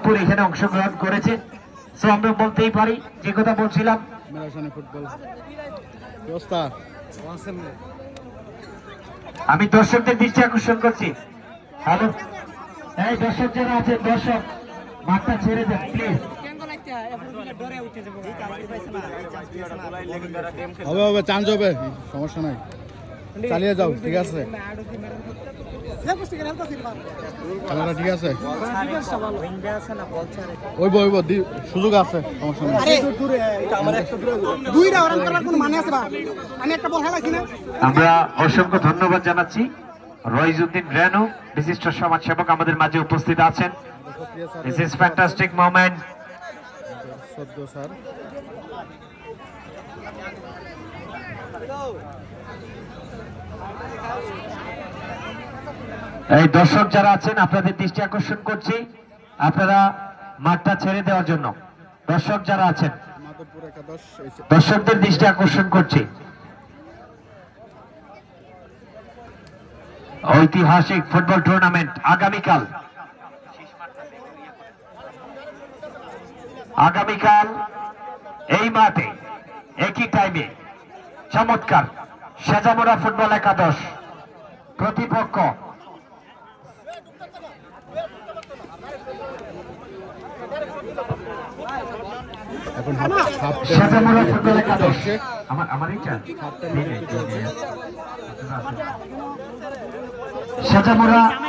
রংপুর এখানে অংশগ্রহণ করেছে। সো আমরা বলতেই পারি যে কথা বলছিলাম, আমি দর্শকদের দৃষ্টি আকর্ষণ করছি। হ্যালো, এই দর্শক যারা আছে, দর্শক মাঠটা ছেড়ে দেন প্লিজ। হবে হবে, চান্স হবে, সমস্যা নাই, চালিয়ে যাও, ঠিক আছে, খেলাটা ঠিক আছে, ওইব ওইব, সুযোগ আছে, সমস্যা নাই। আমরা অসংখ্য ধন্যবাদ জানাচ্ছি। রইজউদ্দিন রেনু বিশিষ্ট সমাজসেবক আমাদের মাঝে উপস্থিত আছেন। This is fantastic moment. Sir এই দর্শক যারা আছেন আপনাদের দৃষ্টি আকর্ষণ করছি, আপনারা মাঠটা ছেড়ে দেওয়ার জন্য। দর্শক যারা আছেন, দর্শকদের দৃষ্টি আকর্ষণ করছি। ঐতিহাসিক ফুটবল টুর্নামেন্ট আগামীকাল এই মাঠে একই টাইমে চমৎকার সাজামোড়া ফুটবল একাদশ প্রতিপক্ষ সাজামোড়া ফুটবল একাদশ। আমার সাজামোড়া